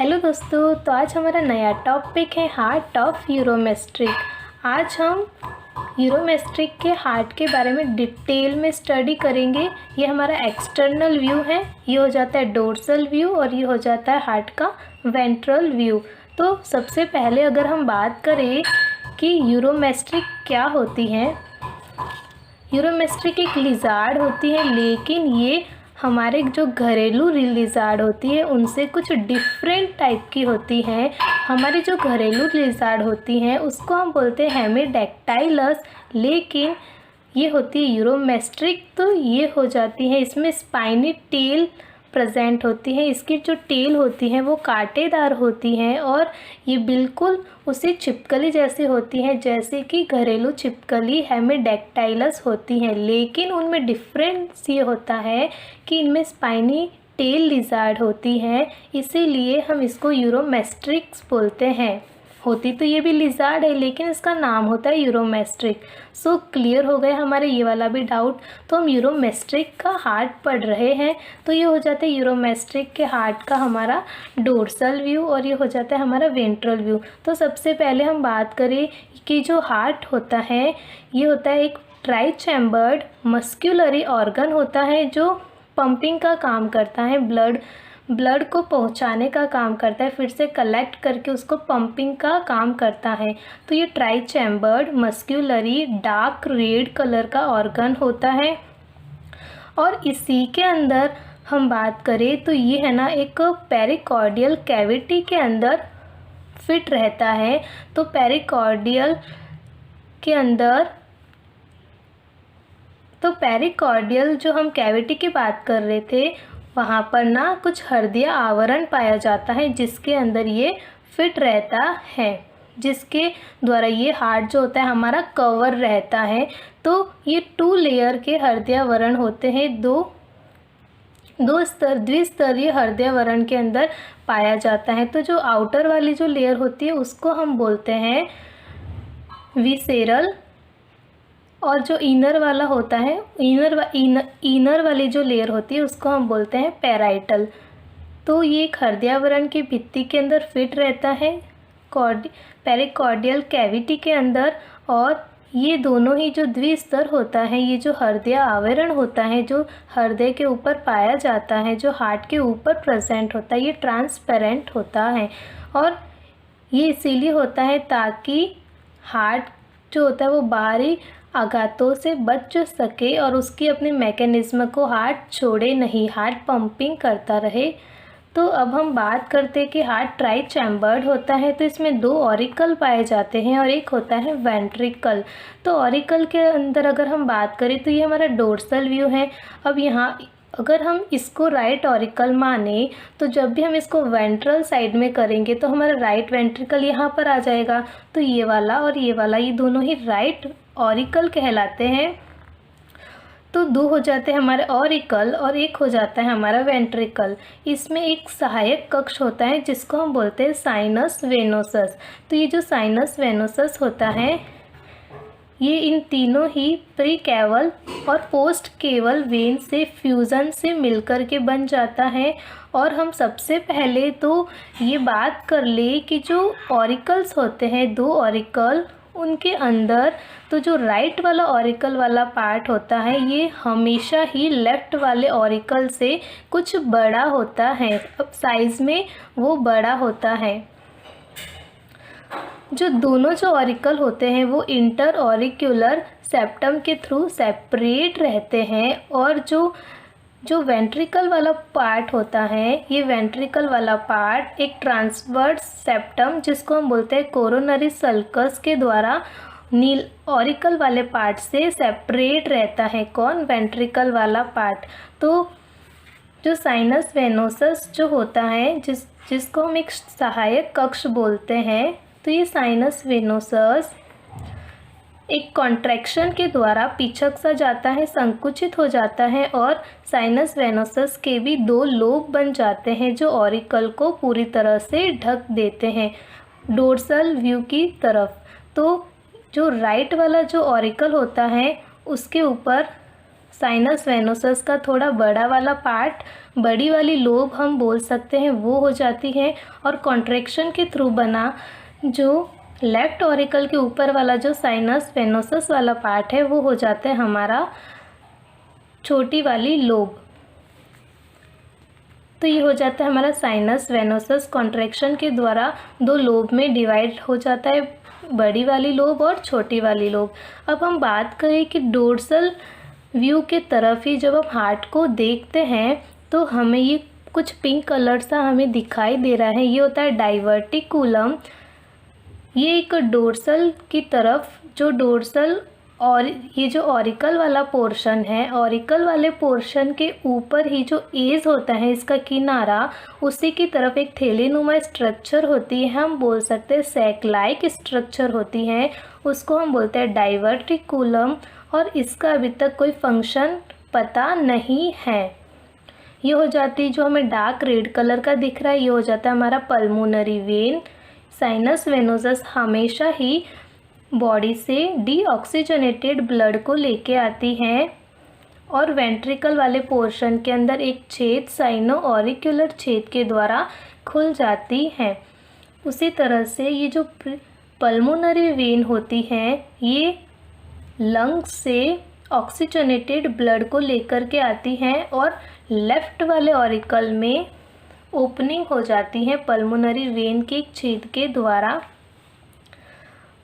Hello दोस्तों, तो आज हमारा नया टॉपिक है हार्ट ऑफ यूरोमेट्रिक। आज हम यूरोमेट्रिक के हार्ट के बारे में डिटेल में स्टडी करेंगे। ये हमारा एक्सटर्नल व्यू है, ये हो जाता है डोर्सल व्यू और ये हो जाता है हार्ट का वेंट्रल व्यू। तो सबसे पहले अगर हम बात करें कि यूरोमेट्रिक क्या होती है, यूरोमेट्रिक एक लिजार्ड होती है, लेकिन ये हमारे जो घरेलू लिजार्ड होती है उनसे कुछ डिफरेंट टाइप की होती हैं। हमारी जो घरेलू लिजार्ड होती हैं उसको हम बोलते हैं हेमिडेक्टाइलस, लेकिन ये होती है यूरोमेट्रिक। तो ये हो जाती है, इसमें स्पाइनी टेल प्रेजेंट होती है। इसकी जो टेल होती है वो कांटेदार होती है और ये बिल्कुल उसी छिपकली जैसी होती है जैसे कि घरेलू छिपकली हेमिडेक्टाइलस होती हैं, लेकिन उनमें डिफरेंस ये होता है कि इनमें स्पाइनी टेल लिजार्ड होती है, इसीलिए हम इसको यूरोमेट्रिक्स बोलते हैं। होती तो ये भी लिजार्ड है लेकिन इसका नाम होता है यूरोमेट्रिक। सो क्लियर हो गए हमारे ये वाला भी डाउट। तो हम यूरोमेट्रिक का हार्ट पढ़ रहे हैं, तो ये हो जाता है यूरोमेट्रिक के हार्ट का हमारा डोर्सल व्यू और ये हो जाता है हमारा वेंट्रल व्यू। तो सबसे पहले हम बात करें कि जो हार्ट होता है ये होता है एक ट्राई चैम्बर्ड मस्क्यूलरी ऑर्गन होता है जो पंपिंग का काम करता है, ब्लड को पहुंचाने का काम करता है, फिर से कलेक्ट करके उसको पंपिंग का काम करता है। तो ये trichambered muscularly dark red colour का ऑर्गन होता है और इसी के अंदर हम बात करें तो ये है ना एक पेरिकार्डियल कैविटी के अंदर फिट रहता है। तो पेरिकार्डियल के अंदर, तो पेरिकार्डियल जो हम कैविटी की बात कर रहे थे वहाँ पर ना कुछ हृदय आवरण पाया जाता है जिसके अंदर ये फिट रहता है, जिसके द्वारा ये हार्ट जो होता है हमारा कवर रहता है। तो ये 2 लेयर के हृदय आवरण होते हैं, द्विस्तरीय हृदय आवरण के अंदर पाया जाता है। तो जो आउटर वाली जो लेयर होती है उसको हम बोलते हैं विसेरल और जो इनर वाला होता है इनर वाली जो लेयर होती है उसको हम बोलते हैं पैराइटल। तो ये एक हृदय आवरण की भित्ति के अंदर फिट रहता है पेरिकार्डियल कैविटी के अंदर, और ये दोनों ही जो द्विस्तर होता है, ये जो हृदय आवरण होता है जो हृदय के ऊपर पाया जाता है, जो हार्ट के ऊपर प्रेजेंट होता है, ये ट्रांसपेरेंट होता है। और ये इसीलिए होता है ताकि हार्ट जो होता है वो बाहरी आघातों से बच सके और उसकी अपनी मैकेनिज्म को हार्ट छोड़े नहीं, हार्ट पंपिंग करता रहे। तो अब हम बात करते हैं कि हार्ट ट्राई चैम्बर्ड होता है, तो इसमें 2 ऑरिकल पाए जाते हैं और एक होता है वेंट्रिकल। तो ऑरिकल के अंदर अगर हम बात करें तो ये हमारा डोर्सल व्यू है। अब यहाँ अगर हम इसको राइट ऑरिकल माने तो जब भी हम इसको वेंट्रल साइड में करेंगे तो हमारा राइट वेंट्रिकल यहाँ पर आ जाएगा। तो ये वाला और ये वाला ये दोनों ही राइट ऑरिकल कहलाते हैं। तो 2 हो जाते हैं हमारे ऑरिकल और एक हो जाता है हमारा वेंट्रिकल। इसमें एक सहायक कक्ष होता है जिसको हम बोलते हैं साइनस वेनोसस। तो ये जो साइनस वेनोसस होता है ये इन तीनों ही प्री कैवल और पोस्ट केवल वेन से फ्यूज़न से मिलकर के बन जाता है। और हम सबसे पहले तो ये बात कर ले कि जो ऑरिकल्स होते हैं 2 ऑरिकल, उनके अंदर तो जो राइट वाला ऑरिकल वाला पार्ट होता है ये हमेशा ही लेफ़्ट वाले ऑरिकल से कुछ बड़ा होता है, अब साइज़ में वो बड़ा होता है। जो दोनों जो ऑरिकल होते हैं वो इंटर ऑरिक्यूलर सेप्टम के थ्रू सेपरेट रहते हैं और जो वेंट्रिकल वाला पार्ट होता है ये वेंट्रिकल वाला पार्ट एक ट्रांसवर्स सेप्टम जिसको हम बोलते हैं कोरोनरी सल्कस के द्वारा नील ऑरिकल वाले पार्ट से सेपरेट रहता है। कौन? वेंट्रिकल वाला पार्ट। तो जो साइनस वेनोसस जो होता है जिसको हम एक सहायक कक्ष बोलते हैं, तो ये साइनस वेनोसस एक कॉन्ट्रैक्शन के द्वारा पिछक सा जाता है, संकुचित हो जाता है और साइनस वेनोसस के भी 2 लोब बन जाते हैं जो ऑरिकल को पूरी तरह से ढक देते हैं डोर्सल व्यू की तरफ। तो जो राइट वाला जो ऑरिकल होता है उसके ऊपर साइनस वेनोसस का थोड़ा बड़ा वाला पार्ट, बड़ी वाली लोब हम बोल सकते हैं, वो हो जाती है। और कॉन्ट्रैक्शन के थ्रू बना जो लेफ्ट ऑरिकल के ऊपर वाला जो साइनस वेनोसस वाला पार्ट है, वो हो जाता है हमारा छोटी वाली लोब। तो ये हो जाता है हमारा साइनस वेनोसस। कॉन्ट्रैक्शन के द्वारा दो लोब में डिवाइड हो जाता है, बड़ी वाली लोब और छोटी वाली लोब। अब हम बात करें कि डोर्सल व्यू के तरफ ही जब हम हार्ट को देखते हैं तो हमें ये कुछ पिंक कलर सा हमें दिखाई दे रहा है, ये होता है डाइवर्टिकुलम। ये एक डोर्सल की तरफ, जो डोर्सल और ये जो ऑरिकल वाला पोर्शन है, ऑरिकल वाले पोर्शन के ऊपर ही जो एज होता है इसका किनारा, उसी की तरफ एक थैलीनुमा स्ट्रक्चर होती है, हम बोल सकते हैं सैक लाइक स्ट्रक्चर होती है, उसको हम बोलते हैं डाइवर्टिकुलम। और इसका अभी तक कोई फंक्शन पता नहीं है। ये हो जाती, जो हमें डार्क रेड कलर का दिख रहा है, ये हो जाता है हमारा पल्मोनरी वेन। साइनस वेनोसस हमेशा ही बॉडी से डीऑक्सीजनेटेड ब्लड को लेके आती हैं और वेंट्रिकल वाले पोर्शन के अंदर एक छेद, साइनो ऑरिक्यूलर छेद के द्वारा खुल जाती हैं। उसी तरह से ये जो पल्मोनरी वेन होती हैं, ये लंग्स से ऑक्सीजनेटेड ब्लड को लेकर के आती हैं और लेफ्ट वाले ऑरिकल में ओपनिंग हो जाती है पल्मोनरी वेन के एक छेद के द्वारा।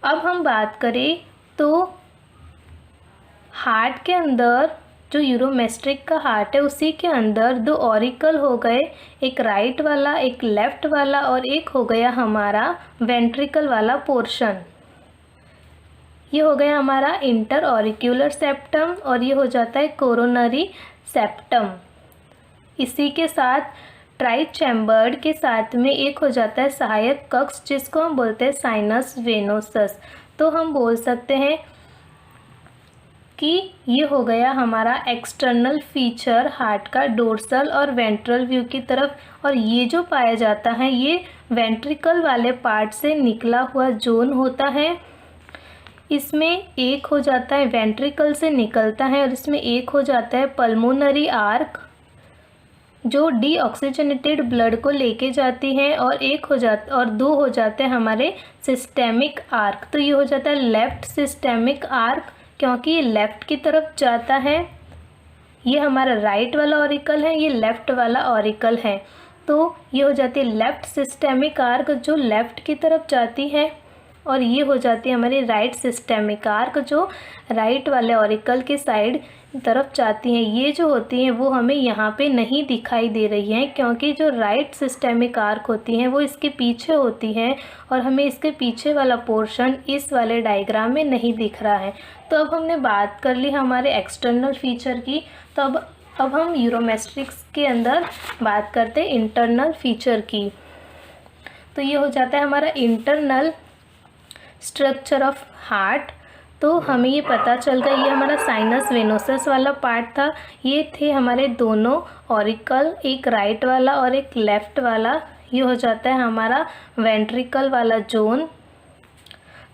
अब हम बात करें तो हार्ट के अंदर, जो यूरोमेस्ट्रिक का हार्ट है उसी के अंदर दो ऑरिकल हो गए, एक राइट वाला, एक लेफ्ट वाला, और एक हो गया हमारा वेंट्रिकल वाला पोर्शन। ये हो गया हमारा इंटर ऑरिक्यूलर सेप्टम और ये हो जाता है कोरोनरी सेप्टम। इसी के साथ ट्राई चैम्बर्ड के साथ में एक हो जाता है सहायक कक्ष, जिसको हम बोलते हैं साइनस वेनोसस। तो हम बोल सकते हैं कि ये हो गया हमारा एक्सटर्नल फीचर हार्ट का, डोर्सल और वेंट्रल व्यू की तरफ। और ये जो पाया जाता है ये वेंट्रिकल वाले पार्ट से निकला हुआ जोन होता है। इसमें एक हो जाता है वेंट्रिकल से निकलता है और इसमें एक हो जाता है पल्मोनरी आर्क, जो डीऑक्सीजनेटेड ब्लड को लेके जाती है, और एक हो जाता और दो हो जाते हैं हमारे सिस्टेमिक आर्क। तो ये हो जाता है लेफ्ट सिस्टेमिक आर्क, क्योंकि ये लेफ्ट की तरफ जाता है। ये हमारा राइट वाला ऑरिकल है, ये लेफ्ट वाला ऑरिकल है। तो ये हो जाती है लेफ्ट सिस्टेमिक आर्क जो लेफ्ट की तरफ जाती है, और ये हो जाती है हमारी राइट सिस्टेमिक आर्क जो राइट वाले ऑरिकल के साइड तरफ जाती हैं। ये जो होती हैं वो हमें यहाँ पे नहीं दिखाई दे रही हैं, क्योंकि जो राइट सिस्टेमिक आर्क होती हैं वो इसके पीछे होती हैं और हमें इसके पीछे वाला पोर्शन इस वाले डायग्राम में नहीं दिख रहा है। तो अब हमने बात कर ली हमारे एक्सटर्नल फीचर की, तो अब हम यूरोमेस्ट्रिक्स के अंदर बात करते हैं इंटरनल फीचर की। तो ये हो जाता है हमारा इंटरनल स्ट्रक्चर ऑफ हार्ट। तो हमें ये पता चल गया, ये हमारा साइनस वेनोसस वाला पार्ट था, ये थे हमारे दोनों ऑरिकल, एक राइट वाला और एक लेफ्ट वाला। ये हो जाता है हमारा वेंट्रिकल वाला जोन।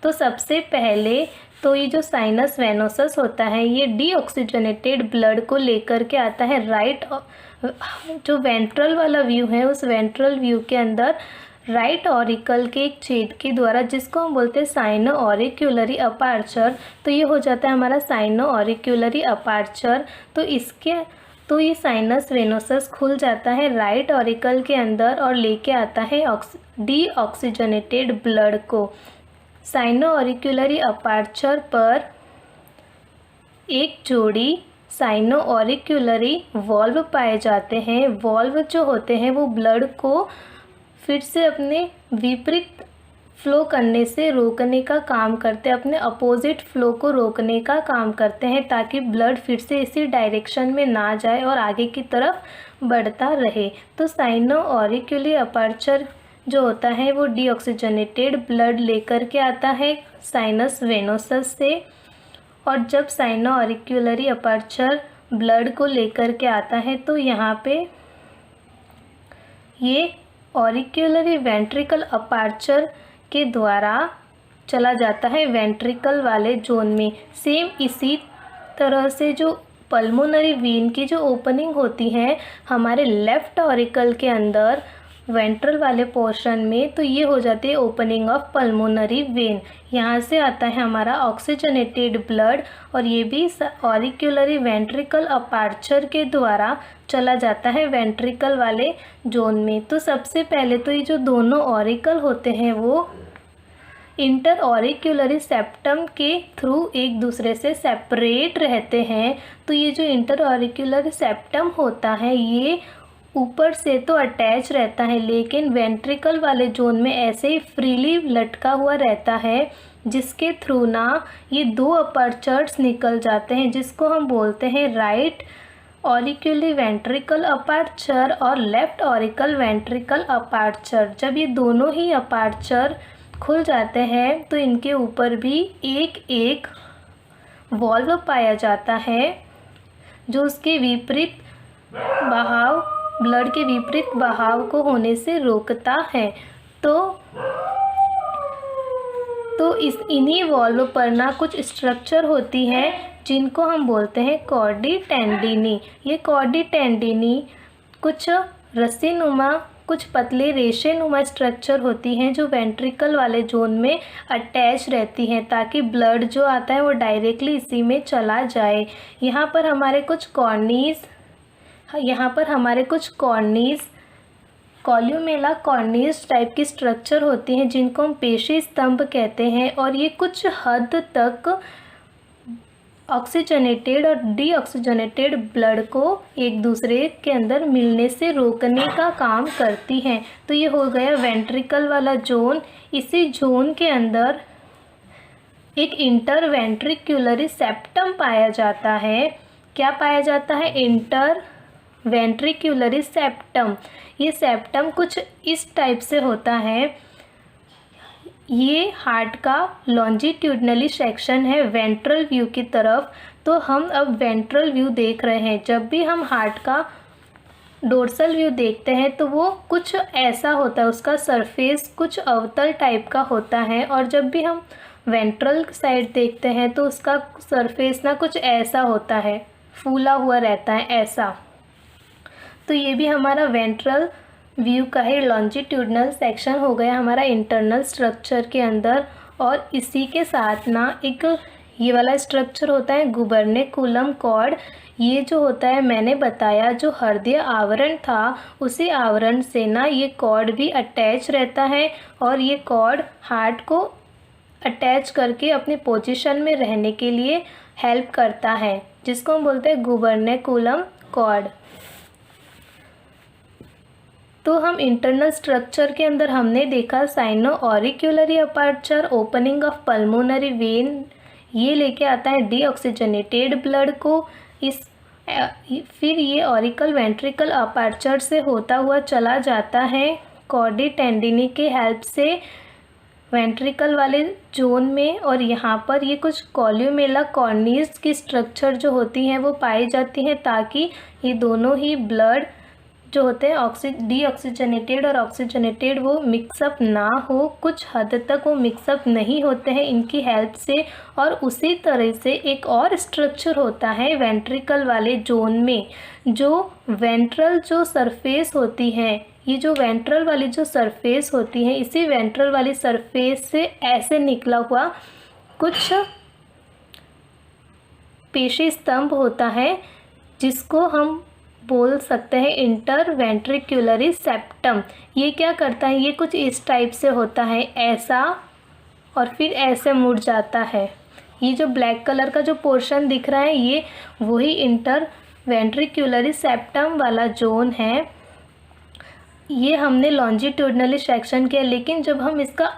तो सबसे पहले तो ये जो साइनस वेनोसस होता है ये डीऑक्सीजनेटेड ब्लड को लेकर के आता है राइट, जो वेंट्रल वाला व्यू है उस वेंट्रल व्यू के अंदर राइट ऑरिकल के एक छेद के द्वारा, जिसको हम बोलते हैं साइनो ऑरिक्यूलरी अपार्चर। तो ये हो जाता है हमारा साइनो ऑरिक्यूलरी अपार्चर। तो ये साइनस वेनोसस खुल जाता है राइट ऑरिकल के अंदर और लेके आता है डीऑक्सीजनेटेड ब्लड को। साइनो ऑरिक्यूलरी अपार्चर पर एक जोड़ी साइनो ऑरिक्यूलरी वॉल्व पाए जाते हैं। वॉल्व जो होते हैं वो ब्लड को फिर से अपने विपरीत फ्लो करने से रोकने का काम करते हैं, अपने अपोजिट फ्लो को रोकने का काम करते हैं, ताकि ब्लड फिर से इसी डायरेक्शन में ना जाए और आगे की तरफ बढ़ता रहे। तो साइनो ऑरिक्यूलरी अपर्चर जो होता है वो डीऑक्सीजनेटेड ब्लड लेकर के आता है साइनस वेनोसस से, और जब साइनो ऑरिक्यूलरी अपर्चर ब्लड को लेकर के आता है तो यहाँ पे ये ऑरिक्यूलरी वेंट्रिकल अपार्चर के द्वारा चला जाता है वेंट्रिकल वाले जोन में। सेम इसी तरह से जो पल्मोनरी वेन की जो ओपनिंग होती है हमारे लेफ्ट ऑरिकल के अंदर वेंट्रल वाले पोर्शन में, तो ये हो जाती है ओपनिंग ऑफ पल्मोनरी वेन। यहाँ से आता है हमारा ऑक्सीजनेटेड ब्लड और ये भी ऑरिक्यूलरी वेंट्रिकल अपार्चर के द्वारा चला जाता है वेंट्रिकल वाले जोन में। तो सबसे पहले तो ये जो दोनों ऑरिकल होते हैं वो इंटर ऑरिक्यूलरी सेप्टम के थ्रू एक दूसरे से सेपरेट रहते हैं। तो ये जो इंटर ऑरिक्यूलरी सेप्टम होता है ये ऊपर से तो अटैच रहता है, लेकिन वेंट्रिकल वाले जोन में ऐसे ही फ्रीली लटका हुआ रहता है, जिसके थ्रू ना ये दो अपर्चर्स निकल जाते हैं, जिसको हम बोलते हैं राइट ऑरिक्यूलरी वेंट्रिकल अपार्चर और लेफ्ट ऑरिकल वेंट्रिकल अपार्चर। जब ये दोनों ही अपार्चर खुल जाते हैं तो इनके ऊपर भी एक एक वॉल्व पाया जाता है, जो उसके विपरीत बहाव, ब्लड के विपरीत बहाव को होने से रोकता है। तो इन्हीं वॉल्व पर ना कुछ स्ट्रक्चर होती है जिनको हम बोलते हैं कॉर्डी टेंडिनी। ये कॉर्डी टेंडिनी कुछ रस्सी नुमा, कुछ पतले रेशे नुमा स्ट्रक्चर होती हैं जो वेंट्रिकल वाले जोन में अटैच रहती हैं, ताकि ब्लड जो आता है वो डायरेक्टली इसी में चला जाए। यहाँ पर हमारे कुछ कॉर्नीज कॉल्यूमेला कॉर्नीज टाइप की स्ट्रक्चर होती हैं जिनको हम पेशी स्तंभ कहते हैं, और ये कुछ हद तक ऑक्सीजनेटेड और डीऑक्सीजनेटेड ब्लड को एक दूसरे के अंदर मिलने से रोकने का काम करती हैं। तो ये हो गया वेंट्रिकल वाला जोन। इसी जोन के अंदर एक इंटर वेंट्रिक्यूलरी सेप्टम पाया जाता है। क्या पाया जाता है? Interventricular septum. ये सेप्टम कुछ इस टाइप से होता है। ये हार्ट का लॉन्जिट्यूडनली सेक्शन है वेंट्रल व्यू की तरफ। तो हम अब वेंट्रल व्यू देख रहे हैं। जब भी हम हार्ट का डोर्सल व्यू देखते हैं तो वो कुछ ऐसा होता है, उसका सरफेस कुछ अवतल टाइप का होता है, और जब भी हम वेंट्रल साइड देखते हैं तो उसका सरफेस ना कुछ ऐसा होता है, फूला हुआ रहता है ऐसा। तो ये भी हमारा वेंट्रल व्यू का ही लॉन्जिट्यूडनल सेक्शन हो गया हमारा इंटरनल स्ट्रक्चर के अंदर। और इसी के साथ ना एक ये वाला स्ट्रक्चर होता है गुबर्नेकुलम कॉर्ड। ये जो होता है मैंने बताया जो हृदय आवरण था, उसी आवरण से ना ये कॉर्ड भी अटैच रहता है, और ये कॉर्ड हार्ट को अटैच करके अपनी पोजीशन में रहने के लिए हेल्प करता है, जिसको हम बोलते हैं गुबर्नेकुलम कॉर्ड। तो हम इंटरनल स्ट्रक्चर के अंदर हमने देखा sinoauricular aperture, opening of pulmonary vein, ये लेके आता है डीऑक्सीजनेटेड ब्लड को। फिर ये ऑरिकल वेंट्रिकल अपार्चर से होता हुआ चला जाता है कॉर्डी टेंडिनी के हेल्प से वेंट्रिकल वाले जोन में, और यहाँ पर ये कुछ कॉल्यूमेला कॉर्नीज की स्ट्रक्चर जो होती हैं वो पाई जाती हैं, ताकि ये दोनों ही ब्लड जो होते हैं डीऑक्सीजनेटेड और ऑक्सीजनेटेड वो मिक्सअप ना हो। कुछ हद तक वो मिक्सअप नहीं होते हैं इनकी हेल्प से। और उसी तरह से एक और स्ट्रक्चर होता है वेंट्रिकल वाले जोन में, जो वेंट्रल जो सरफेस होती है, ये जो वेंट्रल वाली जो सरफेस होती है, इसी वेंट्रल वाली सरफेस से ऐसे निकला हुआ कुछ पेशी स्तंभ होता है, जिसको हम बोल सकते हैं इंटर वेंट्रिक्यूलरी सेप्टम। ये क्या करता है? ये कुछ इस टाइप से होता है ऐसा, और फिर ऐसे मुड़ जाता है। ये जो ब्लैक कलर का जो पोर्शन दिख रहा है ये वही इंटर वेंट्रिक्यूलरी सेप्टम वाला जोन है। ये हमने लॉन्जिट्यूडनली सेक्शन किया, लेकिन जब हम इसका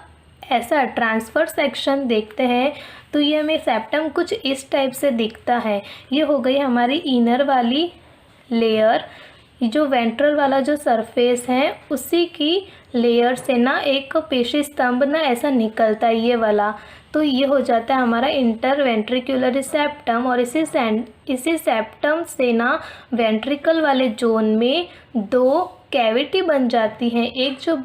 ऐसा ट्रांसफर सेक्शन देखते हैं तो ये हमें सेप्टम कुछ इस टाइप से दिखता है। ये हो गई हमारी इनर वाली लेयर। जो वेंट्रल वाला जो सरफेस है उसी की लेयर से ना एक पेशी स्तंभ ना ऐसा निकलता है ये वाला। तो ये हो जाता है हमारा इंटर वेंट्रिक्यूलरी सेप्टम, और इसी सेप्टम से ना वेंट्रिकल वाले जोन में दो कैविटी बन जाती हैं। एक जो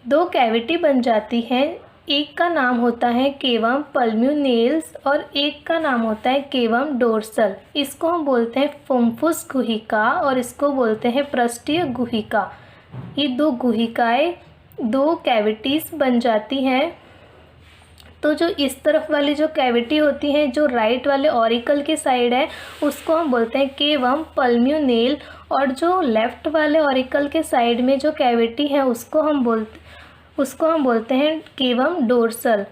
दो कैविटी बन जाती हैं एक का नाम होता है केवम पल्म्यूनेल्स और एक का नाम होता है केवम डोर्सल। इसको हम बोलते हैं फम्फुस गुहिका और इसको बोलते हैं पृष्ठीय गुहिका। ये दो गुहिकाएं, दो कैविटीज़ बन जाती हैं। तो जो इस तरफ वाली जो कैविटी होती है, जो राइट वाले ऑरिकल के साइड है, उसको हम बोलते हैं केवम पल्म्यूनेल, और जो लेफ्ट वाले ऑरिकल के साइड में जो कैविटी है उसको हम बोलते हैं केवम डोर्सल।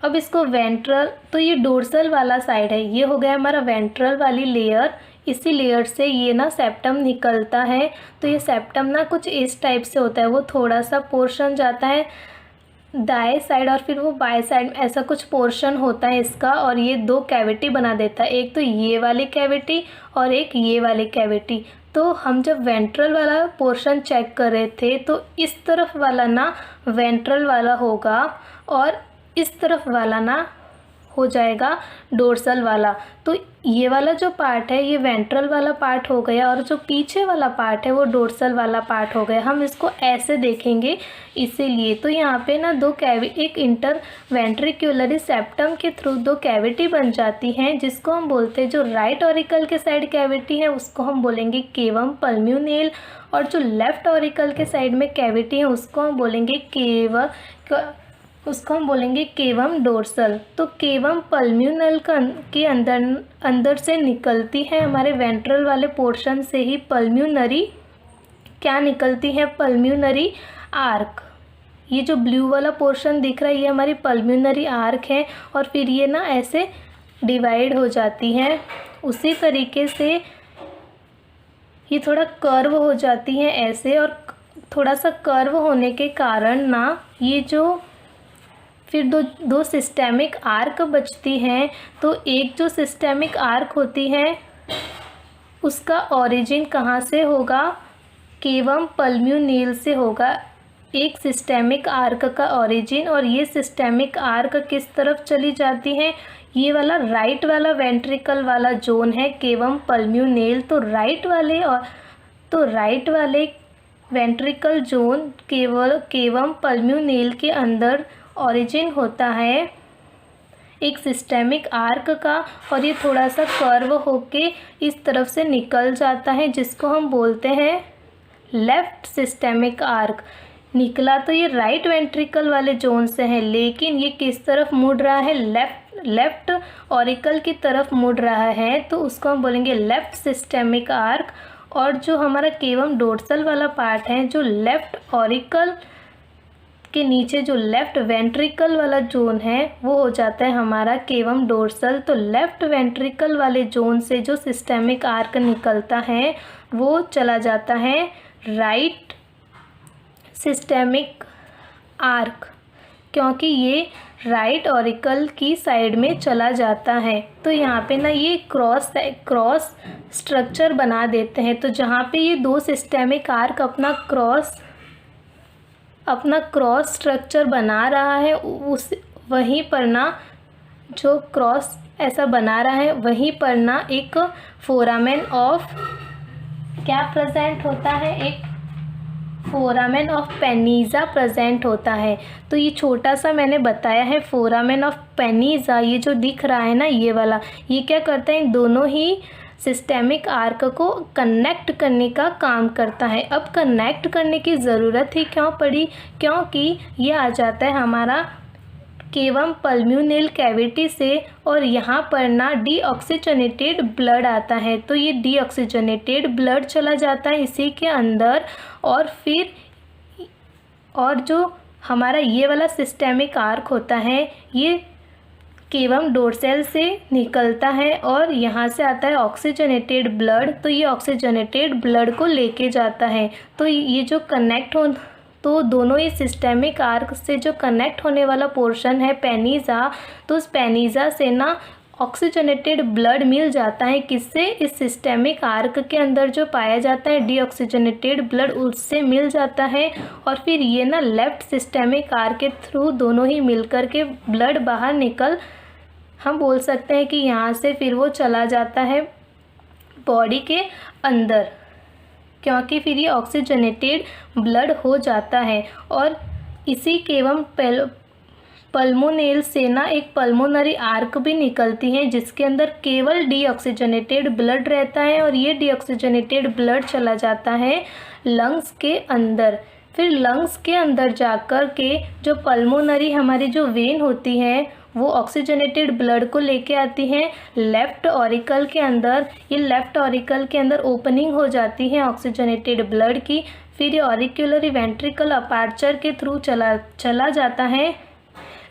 अब इसको वेंट्रल, तो ये डोर्सल वाला साइड है, ये हो गया हमारा वेंट्रल वाली लेयर। इसी लेयर से ये ना सेप्टम निकलता है। तो ये सेप्टम ना कुछ इस टाइप से होता है, वो थोड़ा सा पोर्शन जाता है दाएं साइड और फिर वो बाएं साइड, ऐसा कुछ पोर्शन होता है इसका, और ये दो कैविटी बना देता है, एक तो ये वाली कैविटी और एक ये वाली कैविटी। तो हम जब वेंट्रल वाला पोर्शन चेक कर रहे थे तो इस तरफ वाला ना वेंट्रल वाला होगा और इस तरफ वाला ना हो जाएगा डोर्सल वाला। तो ये वाला जो पार्ट है ये वेंट्रल वाला पार्ट हो गया और जो पीछे वाला पार्ट है वो डोर्सल वाला पार्ट हो गया। हम इसको ऐसे देखेंगे इसीलिए। तो यहाँ पे ना एक इंटर वेंट्रिक्युलरी सेप्टम के थ्रू दो कैविटी बन जाती हैं, जिसको हम बोलते हैं, जो राइट ऑरिकल के साइड कैविटी है उसको हम बोलेंगे केवम पल्म्यूनेल, और जो लेफ्ट ऑरिकल के साइड में कैविटी है उसको हम बोलेंगे केवम डोर्सल। तो केवम पल्म्यूनल के अंदर से निकलती है हमारे वेंट्रल वाले पोर्शन से ही पल्म्यूनरी क्या निकलती है, पल्म्यूनरी आर्क। ये जो ब्लू वाला पोर्शन दिख रहा है ये हमारी पल्म्यूनरी आर्क है, और फिर ये ना ऐसे डिवाइड हो जाती है। उसी तरीके से ये थोड़ा कर्व हो जाती है ऐसे, और थोड़ा सा कर्व होने के कारण ना ये जो फिर दो सिस्टेमिक आर्क बचती हैं। तो एक जो सिस्टेमिक आर्क होती है उसका ओरिजिन कहाँ से होगा, केवम पल्म्यूनेल से होगा एक सिस्टेमिक आर्क का ओरिजिन। और ये सिस्टेमिक आर्क किस तरफ चली जाती है, ये वाला राइट वाला वेंट्रिकल वाला जोन है केवम पल्म्यूनेल। तो राइट वाले वेंट्रिकल जोन केवम पल्म्यूनेल के अंदर ओरिजिन होता है एक सिस्टेमिक आर्क का, और ये थोड़ा सा कर्व होके इस तरफ से निकल जाता है, जिसको हम बोलते हैं लेफ्ट सिस्टेमिक आर्क। निकला तो ये राइट वेंट्रिकल वाले जोन से है, लेकिन ये किस तरफ मुड़ रहा है, लेफ्ट ऑरिकल की तरफ मुड़ रहा है, तो उसको हम बोलेंगे लेफ्ट सिस्टेमिक आर्क। और जो हमारा केवम डोर्सल वाला पार्ट है, जो लेफ्ट ऑरिकल के नीचे जो लेफ्ट वेंट्रिकल वाला जोन है वो हो जाता है हमारा केवम डोर्सल। तो लेफ्ट वेंट्रिकल वाले जोन से जो सिस्टेमिक आर्क निकलता है वो चला जाता है राइट सिस्टेमिक आर्क, क्योंकि ये राइट ऑरिकल की साइड में चला जाता है। तो यहाँ पे ना ये क्रॉस स्ट्रक्चर बना देते हैं। तो जहाँ पे ये दो सिस्टेमिक आर्क अपना क्रॉस स्ट्रक्चर बना रहा है, वहीं पर ना जो क्रॉस ऐसा बना रहा है वहीं पर ना एक फोरामेन ऑफ क्या प्रेजेंट होता है, एक फोरामेन ऑफ पेनिजा प्रेजेंट होता है। तो ये छोटा सा मैंने बताया है फोरामेन ऑफ पेनिजा, ये जो दिख रहा है ना ये वाला, ये क्या करता है, इन दोनों ही सिस्टेमिक आर्क को कनेक्ट करने का काम करता है। अब कनेक्ट करने की ज़रूरत ही क्यों पड़ी, क्योंकि ये आ जाता है हमारा केवम पल्म्यूनेल कैविटी से, और यहाँ पर ना डीऑक्सीजनेटेड ब्लड आता है। तो ये डीऑक्सीजनेटेड ब्लड चला जाता है इसी के अंदर, और जो हमारा ये वाला सिस्टेमिक आर्क होता है ये केवम डोर्सल से निकलता है और यहाँ से आता है ऑक्सीजनेटेड ब्लड। तो ये ऑक्सीजनेटेड ब्लड को लेके जाता है। तो ये जो तो दोनों ही सिस्टेमिक आर्क से जो कनेक्ट होने वाला पोर्शन है पेनिजा, तो उस पेनिजा से ना ऑक्सीजनेटेड ब्लड मिल जाता है किससे, इस सिस्टेमिक आर्क के अंदर जो पाया जाता है डीऑक्सीजनेटेड ब्लड, उससे मिल जाता है। और फिर ये ना लेफ्ट सिस्टेमिक आर्क के थ्रू दोनों ही मिलकर के ब्लड बाहर निकल, हम बोल सकते हैं कि यहाँ से फिर वो चला जाता है बॉडी के अंदर, क्योंकि फिर ये ऑक्सीजनेटेड ब्लड हो जाता है। और इसी केवम पल्मोनेल से ना एक पल्मोनरी आर्क भी निकलती है जिसके अंदर केवल डीऑक्सीजनेटेड ब्लड रहता है और ये डीऑक्सीजनेटेड ब्लड चला जाता है लंग्स के अंदर। फिर लंग्स के अंदर जाकर के जो पल्मोनरी हमारी जो वेन होती है वो ऑक्सीजनेटेड ब्लड को लेके आती है लेफ़्ट ऑरिकल के अंदर। ये लेफ़्ट ऑरिकल के अंदर ओपनिंग हो जाती है ऑक्सीजनेटेड ब्लड की। फिर ये ऑरिक्यूलरी वेंट्रिकल अपार्चर के थ्रू चला जाता है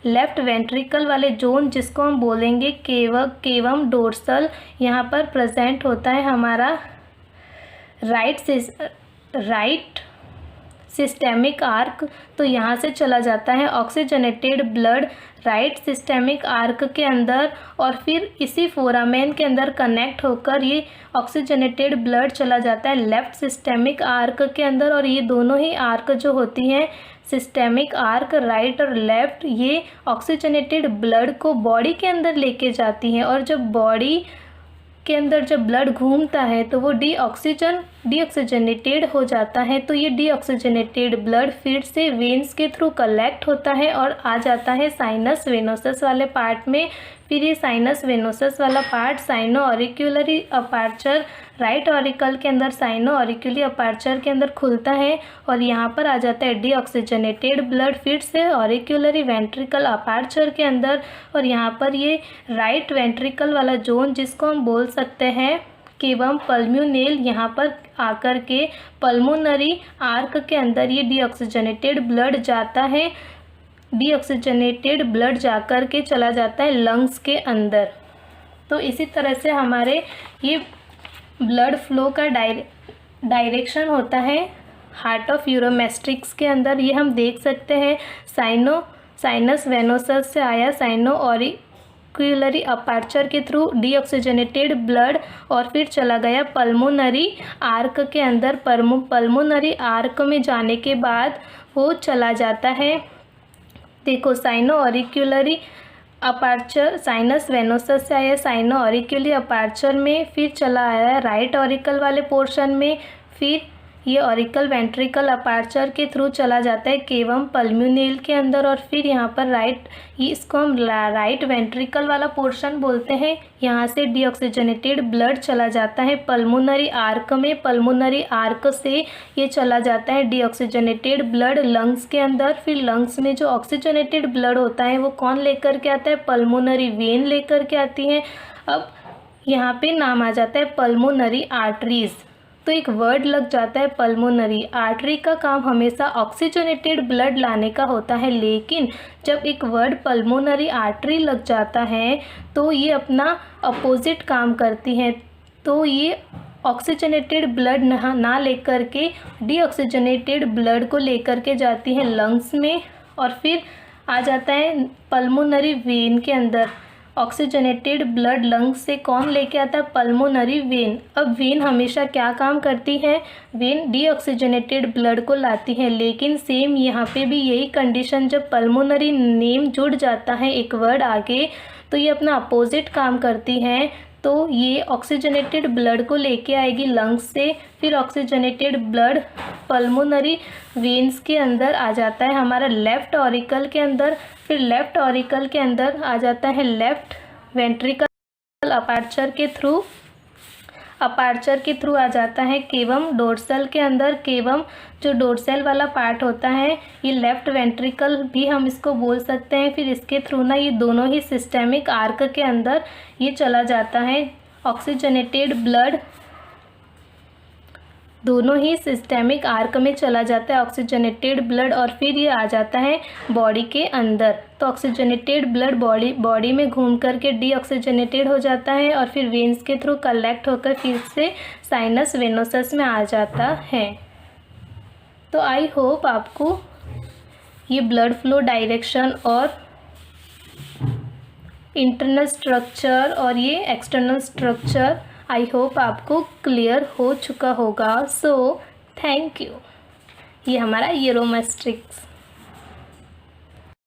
लेफ़्ट वेंट्रिकल वाले जोन जिसको हम बोलेंगे केवम डोर्सल। यहाँ पर प्रेजेंट होता है हमारा राइट सिस्टेमिक आर्क। तो यहाँ से चला जाता है oxygenated blood right systemic arc के अंदर और फिर इसी फोरामेन के अंदर कनेक्ट होकर ये ऑक्सीजनेटेड ब्लड चला जाता है लेफ़्ट सिस्टेमिक आर्क के अंदर। और ये दोनों ही आर्क जो होती हैं सिस्टेमिक आर्क राइट और लेफ़्ट, ये ऑक्सीजनेटेड ब्लड को बॉडी के अंदर लेके जाती हैं। और जब बॉडी के अंदर जब ब्लड घूमता है तो वो डीऑक्सीजनेटेड हो जाता है। तो ये डीऑक्सीजनेटेड ब्लड फिर से वेन्स के थ्रू कलेक्ट होता है और आ जाता है साइनस वेनोसस वाले पार्ट में। फिर ये साइनस वेनोसस वाला part sinoauricular aperture right auricle के अंदर साइनो ऑरिक्यूलरी अपार्चर के अंदर खुलता है और यहाँ पर आ जाता है डीऑक्सीजनेटेड ब्लड फिर से ऑरिक्यूलरी वेंट्रिकल अपार्चर के अंदर। और यहाँ पर ये राइट वेंट्रिकल वाला जोन जिसको हम बोल सकते हैं केवम पल्मोनेल, यहाँ पर आकर के पल्मोनरी आर्क के अंदर ये डीऑक्सीजनेटेड ब्लड जाता है। डीऑक्सीजनेटेड ब्लड जाकर के चला जाता है लंग्स के अंदर। तो इसी तरह से हमारे ये ब्लड फ्लो का डायरेक्शन होता है हार्ट ऑफ यूरोमेस्ट्रिक्स के अंदर। ये हम देख सकते हैं साइनस वेनोसस से आया साइनो ऑरिक्यूलरी अपार्चर के थ्रू डीऑक्सीजनेटेड ब्लड और फिर चला गया पल्मोनरी आर्क के अंदर। पल्मोनरी आर्क में जाने के बाद वो चला जाता है, देखो साइनो ऑरिक्यूलरी अपार्चर साइनस वेनोसस से आया साइनो ऑरिक्यूलरी अपार्चर में, फिर चला आया राइट ऑरिकल वाले पोर्शन में, फिर ये ऑरिकल वेंट्रिकल अपार्चर के थ्रू चला जाता है केवम पल्मोनेल के अंदर और फिर यहाँ पर इसको हम राइट वेंट्रिकल वाला पोर्शन बोलते हैं। यहाँ से डीऑक्सीजनेटेड ब्लड चला जाता है पल्मोनरी आर्क में। पल्मोनरी आर्क से ये चला जाता है डीऑक्सीजनेटेड ब्लड लंग्स के अंदर। फिर लंग्स में जो ऑक्सीजनेटेड ब्लड होता है वो कौन लेकर के आता है, पल्मोनरी वेन लेकर के आती है। अब यहाँ पे नाम आ जाता है पल्मोनरी आर्टरीज। तो एक वर्ड लग जाता है पल्मोनरी। आर्टरी का काम हमेशा ऑक्सीजनेटेड ब्लड लाने का होता है, लेकिन जब एक वर्ड पल्मोनरी आर्टरी लग जाता है तो ये अपना अपोजिट काम करती है। तो ये ऑक्सीजनेटेड ब्लड ना लेकर के डीऑक्सीजनेटेड ब्लड को लेकर के जाती है लंग्स में और फिर आ जाता है पल्मोनरी वेन के अंदर। ऑक्सीजनेटेड ब्लड लंग्स से कौन लेके आता है, पल्मोनरी वेन। अब वेन हमेशा क्या काम करती है, वेन डीऑक्सीजनेटेड ब्लड को लाती है, लेकिन सेम यहाँ पे भी यही कंडीशन, जब पल्मोनरी नेम जुड़ जाता है एक वर्ड आगे तो ये अपना अपोजिट काम करती है। तो ये ऑक्सीजनेटेड ब्लड को लेके आएगी लंग्स से, फिर ऑक्सीजनेटेड ब्लड पल्मोनरी वेन्स के अंदर आ जाता है हमारा लेफ़्ट ऑरिकल के अंदर। फिर लेफ़्ट ऑरिकल के अंदर आ जाता है लेफ़्ट वेंट्रिकल अपार्चर के थ्रू आ जाता है केवम डोर्सल के अंदर। केवम जो डोर्सल वाला पार्ट होता है ये लेफ़्ट वेंट्रिकल भी हम इसको बोल सकते हैं। फिर इसके थ्रू ना ये दोनों ही सिस्टेमिक आर्क के अंदर ये चला जाता है ऑक्सीजनेटेड ब्लड, दोनों ही सिस्टेमिक आर्क में चला जाता है ऑक्सीजनेटेड ब्लड और फिर ये आ जाता है बॉडी के अंदर। तो ऑक्सीजनेटेड ब्लड बॉडी में घूम करके डीऑक्सीजनेटेड हो जाता है और फिर वेन्स के थ्रू कलेक्ट होकर फिर से साइनस वेनोसस में आ जाता है। तो आई होप आपको ये ब्लड फ्लो डायरेक्शन और इंटरनल स्ट्रक्चर और ये एक्सटर्नल स्ट्रक्चर आई होप आपको क्लियर हो चुका होगा। So thank you. ये हमारा यूरोमेस्ट्रिक्स